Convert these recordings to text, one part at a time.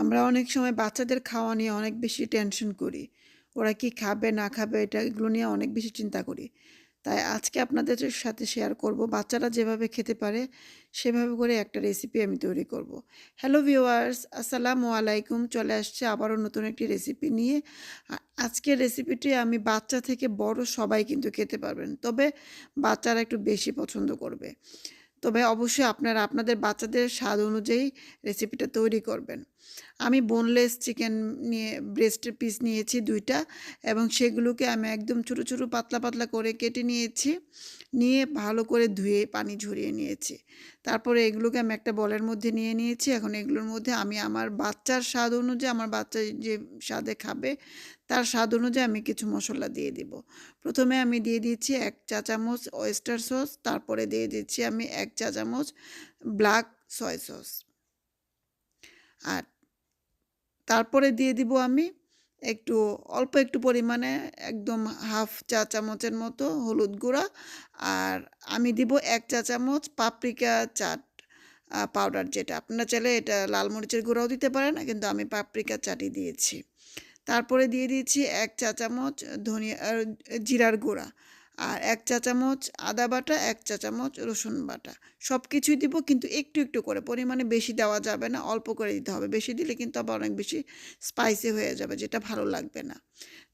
আমরা অনেক সময় বাচ্চাদের খাওয়া নিয়ে অনেক বেশি টেনশন করি। ওরা কি খাবে না খাবে এগুলো নিয়ে অনেক বেশি চিন্তা করি। তাই আজকে আপনাদের সাথে শেয়ার করব বাচ্চারা যেভাবে খেতে পারে সেভাবে করে একটা রেসিপি আমি তৈরি করব। হ্যালো ভিউয়ার্স, আসসালামু আলাইকুম। চলে আসছে আবারও নতুন একটি রেসিপি নিয়ে। আজকের রেসিপিটি আমি বাচ্চা থেকে বড় সবাই কিন্তু খেতে পারবেন। তবে বাচ্চারা একটু বেশি পছন্দ করবে। তবে অবশ্যই আপনারা আপনাদের বাচ্চাদের স্বাদ অনুযায়ী রেসিপিটা তৈরি করবেন। আমি বোনলেস চিকেন নিয়ে ব্রেস্টের পিস নিয়েছি ২টা এবং সেগুলোকে আমি একদম ছোটো ছোটো পাতলা পাতলা করে কেটে নিয়েছি। নিয়ে ভালো করে ধুয়ে পানি ঝরিয়ে নিয়েছি। তারপরে এগুলোকে আমি একটা বলের মধ্যে নিয়ে নিয়েছি। এখন এগুলোর মধ্যে আমি আমার বাচ্চার স্বাদ অনুযায়ী, আমার বাচ্চা যে স্বাদে খাবে তার স্বাদ অনুযায়ী আমি কিছু মশলা দিয়ে দিব। প্রথমে আমি দিয়ে দিচ্ছি ১ চা চামচ ওয়েস্টার সস, তারপরে দিয়ে দিচ্ছি আমি ১ চা চামচ ব্ল্যাক সয় সস। আর তারপরে দিয়ে দিব আমি অল্প একটু পরিমাণে একদম হাফ চা চামচের মতো হলুদ গুঁড়া। আর আমি দিব ১ চা চামচ পাপরিকা চাট পাউডার, যেটা আপনারা চাইলে এটা লাল মরিচের গুঁড়াও দিতে পারেন, কিন্তু আমি পাপরিকা চাটই দিয়েছি। তারপরে দিয়ে দিচ্ছি ১ চা চামচ জিরার গুঁড়া, আর ১ চা চামচ আদা বাটা, ১ চা চামচ রসুন বাটা। সব কিছুই দিব, কিন্তু একটু একটু করে, পরিমাণে বেশি দেওয়া যাবে না, অল্প করে দিতে হবে। বেশি দিলে কিন্তু আবার অনেক বেশি স্পাইসি হয়ে যাবে, যেটা ভালো লাগবে না।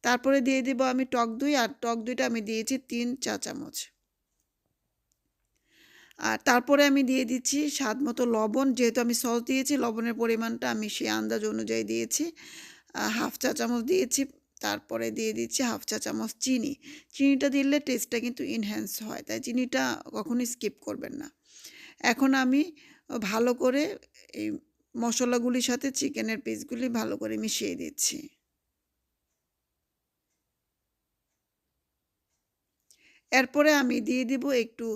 তারপরে দিয়ে দিব আমি টক দই, আর টক দইটা আমি দিয়েছি ৩ চা চামচ। আর তারপরে আমি দিয়ে দিচ্ছি স্বাদ মতো লবণ। যেহেতু আমি সস দিয়েছি, লবণের পরিমাণটা আমি সেই আন্দাজ অনুযায়ী দিয়েছি। হাফ চা চামচ দিয়েছি। তারপরে দিয়ে দিচ্ছি হাফ চা চামচ চিনি। চিনিটা দিলে টেস্টটা কিন্তু এনহ্যান্স হয়, তাই চিনিটা কখনোই স্কিপ করবেন না। এখন আমি ভালো করে এই মশলাগুলির সাথে চিকেনের পিসগুলি ভালো করে মিশিয়ে দিচ্ছি। এরপরে আমি দিয়ে দিব একটু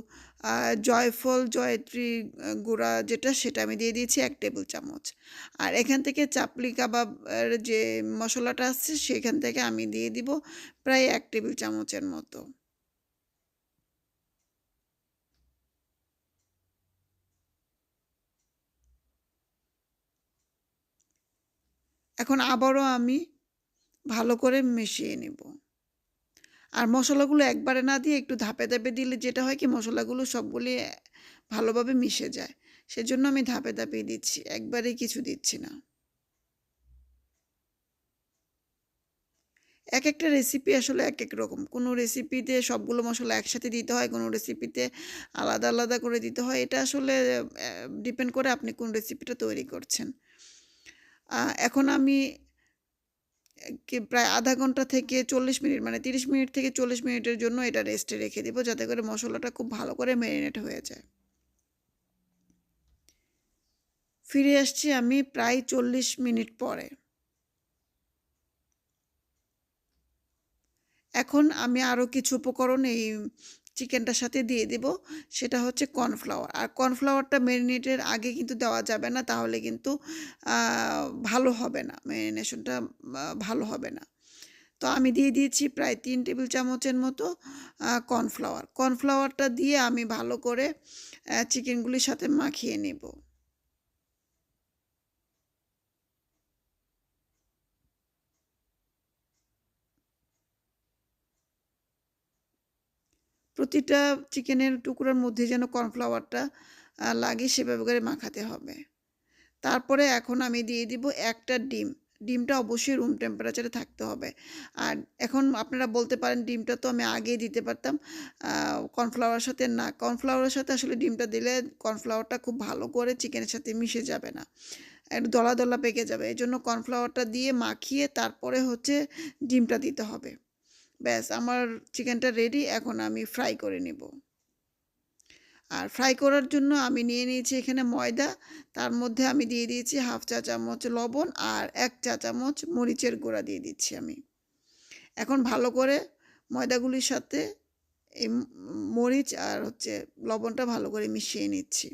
জয়ফল জয়ত্রী গুঁড়া, সেটা আমি দিয়ে দিয়েছি ১ টেবিল চামচ। আর এখান থেকে চাপলি কাবাবের যে মশলাটা আছে সেখান থেকে আমি দিয়ে দিব প্রায় ১ টেবিল চামচের মতো। এখন আবারও আমি ভালো করে মিশিয়ে নেব। আর মশলাগুলো একবারে না দিয়ে একটু ধাপে ধাপে দিলে যেটা হয় কি, মশলাগুলো সবগুলি ভালোভাবে মিশে যায়। সেজন্য আমি ধাপে ধাপে দিচ্ছি, একবারেই কিছু দিচ্ছি না। একেকটা রেসিপি আসলে একেক রকম। কোনো রেসিপিতে সবগুলো মসলা একসাথে দিতে হয়, কোনো রেসিপিতে আলাদা আলাদা করে দিতে হয়। এটা আসলে ডিপেন্ড করে আপনি কোন রেসিপিটা তৈরি করছেন। এখন আমি প্রায় আধা ঘন্টা থেকে ৪০ মিনিট, মানে ৩০ মিনিট থেকে ৪০ মিনিটের জন্য এটা রেস্টে রেখে দিব, যাতে করে মশলাটা খুব ভালো করে ম্যারিনেট হয়ে যায়। ফিরে আসছি আমি প্রায় ৪০ মিনিট পরে। এখন আমি আরও কিছু উপকরণ এই চিকেনটার সাথে দিয়ে দেব। সেটা হচ্ছে কর্নফ্লাওয়ার। আর কর্নফ্লাওয়ারটা ম্যারিনেটের আগে কিন্তু দেওয়া যাবে না, তাহলে কিন্তু ভালো হবে না, ম্যারিনেশনটা ভালো হবে না। তো আমি দিয়ে দিয়েছি প্রায় ৩ টেবিল চামচের মতো কর্নফ্লাওয়ার। কর্নফ্লাওয়ারটা দিয়ে আমি ভালো করে চিকেনগুলির সাথে মাখিয়ে নেব। প্রতিটা চিকেনের টুকরার মধ্যে যেন কর্নফ্লাওয়ারটা লাগে, সেভাবে করে মাখাতে হবে। তারপরে এখন আমি দিয়ে দিব একটা ডিম। ডিমটা অবশ্যই রুম টেম্পারেচারে থাকতে হবে। আর এখন আপনারা বলতে পারেন, ডিমটা তো আমি আগেই দিতে পারতাম কর্নফ্লাওয়ারের সাথে। না, কর্নফ্লাওয়ারের সাথে আসলে ডিমটা দিলে কর্নফ্লাওয়ারটা খুব ভালো করে চিকেনের সাথে মিশে যাবে না, একটু দলা দলা পেকে যাবে। এই জন্য কর্নফ্লাওয়ারটা দিয়ে মাখিয়ে তারপরে হচ্ছে ডিমটা দিতে হবে। ব্যাস, আমার চিকেনটা রেডি। এখন আমি ফ্রাই করে নেব। আর ফ্রাই করার জন্য আমি নিয়ে নিয়েছি এখানে ময়দা। তার মধ্যে আমি দিয়ে দিয়েছি হাফ চা চামচ লবণ, আর ১ চা চামচ মরিচের গুঁড়া দিয়ে দিচ্ছি আমি। এখন ভালো করে ময়দাগুলির সাথে এই মরিচ আর লবণটা ভালো করে মিশিয়ে নিচ্ছি।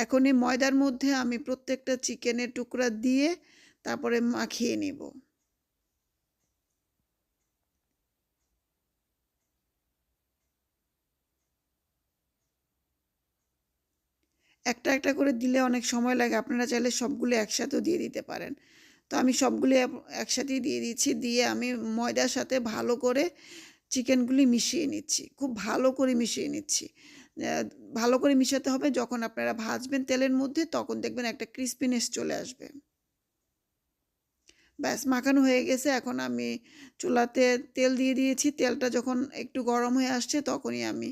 এখন এই ময়দার মধ্যে আমি প্রত্যেকটা চিকেনের টুকরা দিয়ে তারপরে মাখিয়ে নেব। একটা একটা করে দিলে অনেক সময় লাগে, আপনারা চাইলে সবগুলো একসাথেও দিয়ে দিতে পারেন। তো আমি সবগুলি একসাথেই দিয়ে দিচ্ছি, দিয়ে আমি ময়দার সাথে ভালো করে চিকেনগুলি মিশিয়ে নিচ্ছি, খুব ভালো করে মিশিয়ে নিচ্ছি। ভালো করে মিশাতে হবে, যখন আপনারা ভাজবেন তেলের মধ্যে তখন দেখবেন একটা ক্রিস্পিনেস চলে আসবে। ব্যাস মাখানো হয়ে গেছে। এখন আমি চুলাতে তেল দিয়ে দিয়েছি, তেলটা যখন একটু গরম হয়ে আসছে তখনই আমি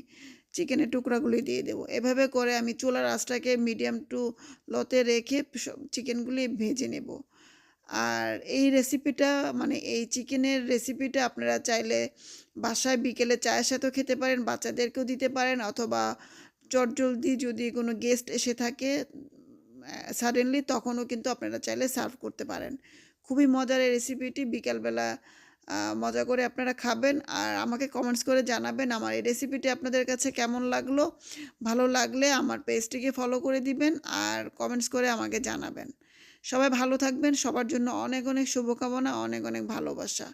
চিকেনের টুকরাগুলি দিয়ে দেবো। এভাবে করে আমি চুলার আঁচটাকে মিডিয়াম টু লোতে রেখে সব চিকেনগুলি ভেজে নেব। আর এই রেসিপিটা, মানে এই চিকেনের রেসিপিটা আপনারা চাইলে বাসায় বিকেলে চায়ের সাথেও খেতে পারেন, বাচ্চাদেরকেও দিতে পারেন, অথবা চটজলদি যদি কোনো গেস্ট এসে থাকে সাডেনলি, তখনও কিন্তু আপনারা চাইলে সার্ভ করতে পারেন। খুবই মজার এই রেসিপিটি, বিকালবেলা মজা করে আপনারা খাবেন আর আমাকে কমেন্টস করে জানাবেন আমার এই রেসিপিটি আপনাদের কাছে কেমন লাগলো। ভালো লাগলে আমার পেজটিকে ফলো করে দিবেন আর কমেন্টস করে আমাকে জানাবেন। সবাই ভালো থাকবেন, সবার জন্য অনেক অনেক শুভকামনা, অনেক অনেক ভালোবাসা।